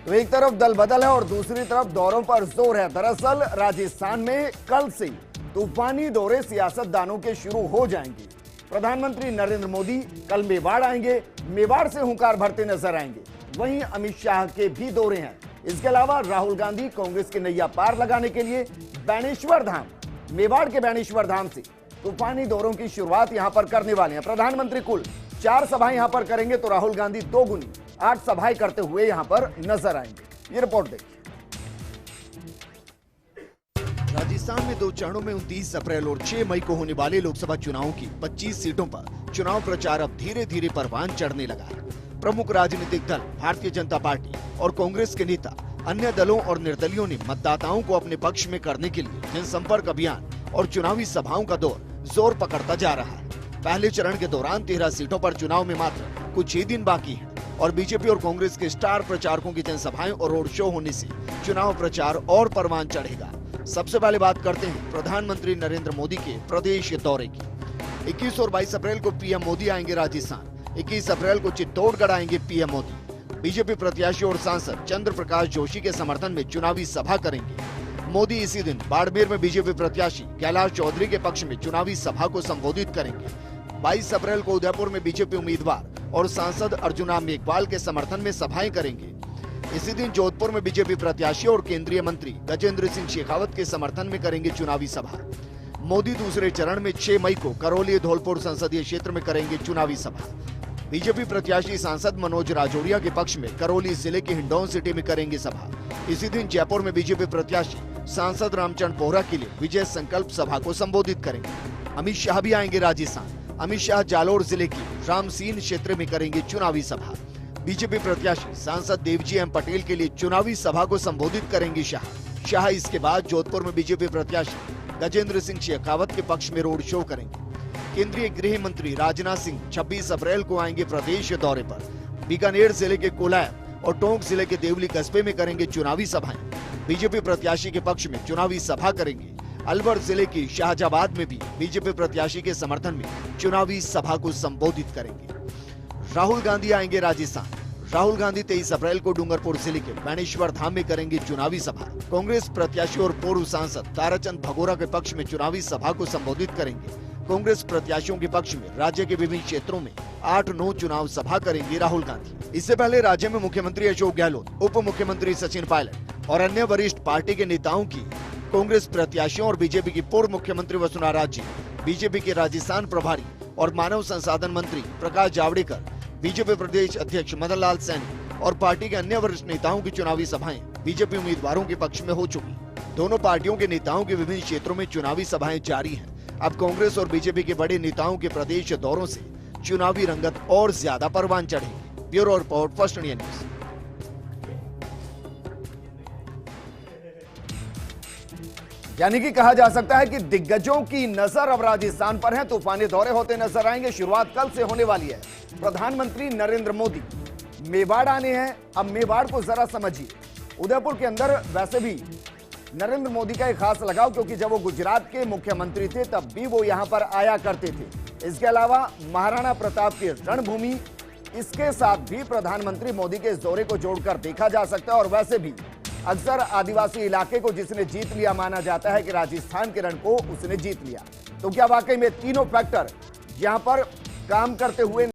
तो एक तरफ दल बदल है और दूसरी तरफ दौरों पर जोर है। दरअसल राजस्थान में कल से तूफानी दौरे सियासतदानों के शुरू हो जाएंगे। प्रधानमंत्री नरेंद्र मोदी कल मेवाड़ आएंगे, मेवाड़ से हुंकार भरते नजर आएंगे। वहीं अमित शाह के भी दौरे हैं। इसके अलावा राहुल गांधी कांग्रेस की नैया पार लगाने के लिए बेणेश्वर धाम, मेवाड़ के बेणेश्वर धाम से तूफानी दौरों की शुरुआत यहां पर करने वाले हैं। प्रधानमंत्री कुल 4 सभाएं यहां पर करेंगे तो राहुल गांधी 2 गुनी 8 सभाएं करते हुए यहां पर नजर आएंगे। ये रिपोर्ट देखिए। राजस्थान में 2 चरणों में 29 अप्रैल और 6 मई को होने वाले लोकसभा चुनावों की 25 सीटों पर चुनाव प्रचार अब धीरे धीरे परवान चढ़ने लगा है। प्रमुख राजनीतिक दल भारतीय जनता पार्टी और कांग्रेस के नेता अन्य दलों और निर्दलियों ने मतदाताओं को अपने पक्ष में करने के लिए जनसंपर्क अभियान और चुनावी सभाओं का दौर जोर पकड़ता जा रहा है। पहले चरण के दौरान 13 सीटों पर चुनाव में मात्र कुछ ही दिन बाकी है और बीजेपी और कांग्रेस के स्टार प्रचारकों की जनसभाएं और रोड शो होने से चुनाव प्रचार और परवान चढ़ेगा। सबसे पहले बात करते हैं प्रधानमंत्री नरेंद्र मोदी के प्रदेश दौरे की। 21 और 22 अप्रैल को पीएम मोदी आएंगे राजस्थान। 21 अप्रैल को चित्तौड़गढ़ आएंगे पीएम मोदी। बीजेपी प्रत्याशी और सांसद चंद्र प्रकाश जोशी के समर्थन में चुनावी सभा करेंगे। मोदी इसी दिन बाड़मेर में बीजेपी प्रत्याशी कैलाश चौधरी के पक्ष में चुनावी सभा को संबोधित करेंगे। 22 अप्रैल को उदयपुर में बीजेपी उम्मीदवार और सांसद अर्जुना मेघवाल के समर्थन में सभाएं करेंगे। इसी दिन जोधपुर में बीजेपी प्रत्याशी और केंद्रीय मंत्री गजेंद्र सिंह शेखावत के समर्थन में करेंगे चुनावी सभा। मोदी दूसरे चरण में 6 मई को करौली धौलपुर संसदीय क्षेत्र में करेंगे चुनावी सभा। बीजेपी प्रत्याशी सांसद मनोज राजौरिया के पक्ष में करौली जिले के हिंडौन सिटी में करेंगे सभा। इसी दिन जयपुर में बीजेपी प्रत्याशी सांसद रामचंद्र बोहरा के लिए विजय संकल्प सभा को संबोधित करेंगे। अमित शाह भी आएंगे राजस्थान। अमित शाह जालोर जिले की रामसीन क्षेत्र में करेंगे चुनावी सभा। बीजेपी प्रत्याशी सांसद देवजी एम पटेल के लिए चुनावी सभा को संबोधित करेंगे शाह। इसके बाद जोधपुर में बीजेपी प्रत्याशी गजेंद्र सिंह शेखावत के पक्ष में रोड शो करेंगे। केंद्रीय गृह मंत्री राजनाथ सिंह 26 अप्रैल को आएंगे प्रदेश दौरे पर। बीकानेर जिले के कोलायत और टोंक जिले के देवली कस्बे में करेंगे चुनावी सभाएं। बीजेपी प्रत्याशी के पक्ष में चुनावी सभा करेंगे। अलवर जिले की शाहजाबाद में भी बीजेपी प्रत्याशी के समर्थन में चुनावी सभा को संबोधित करेंगे। राहुल गांधी आएंगे राजस्थान। राहुल गांधी 23 अप्रैल को डूंगरपुर जिले के बेणेश्वर धाम में करेंगे चुनावी सभा। कांग्रेस प्रत्याशी और पूर्व सांसद ताराचंद भगोरा के पक्ष में चुनावी सभा को संबोधित करेंगे। कांग्रेस प्रत्याशियों के पक्ष में राज्य के विभिन्न क्षेत्रों में 8-9 चुनाव सभा करेंगे राहुल गांधी। इससे पहले राज्य में मुख्यमंत्री अशोक गहलोत, उप मुख्यमंत्री सचिन पायलट और अन्य वरिष्ठ पार्टी के नेताओं की कांग्रेस प्रत्याशियों और बीजेपी की पूर्व मुख्यमंत्री वसुंधरा राजे, बीजेपी के राजस्थान प्रभारी और मानव संसाधन मंत्री प्रकाश जावड़ेकर, बीजेपी प्रदेश अध्यक्ष मदन लाल सैनी और पार्टी के अन्य वरिष्ठ नेताओं की चुनावी सभाएं बीजेपी उम्मीदवारों के पक्ष में हो चुकी। दोनों पार्टियों के नेताओं के विभिन्न क्षेत्रों में चुनावी सभाएं जारी हैं। अब कांग्रेस और बीजेपी के बड़े नेताओं के प्रदेश दौरों से चुनावी रंगत और ज्यादा परवान चढ़ेगी। Bureau report, first India news. यानी कि कहा जा सकता है कि दिग्गजों की नजर अब राजस्थान पर है। तूफानी दौरे होते नजर आएंगे। शुरुआत कल से होने वाली है। प्रधानमंत्री नरेंद्र मोदी मेवाड़ आने हैं। अब मेवाड़ को जरा समझिए। उदयपुर के अंदर वैसे भी नरेंद्र मोदी का एक खास लगाव, क्योंकि जब वो गुजरात के मुख्यमंत्री थे तब भी वो यहां पर आया करते थे। इसके अलावा महाराणा प्रताप की रणभूमि, इसके साथ भी प्रधानमंत्री मोदी के इस दौरे को जोड़कर देखा जा सकता है। और वैसे भी अक्सर आदिवासी इलाके को जिसने जीत लिया माना जाता है कि राजस्थान के रण को उसने जीत लिया। तो क्या वाकई में तीनों फैक्टर यहां पर काम करते हुए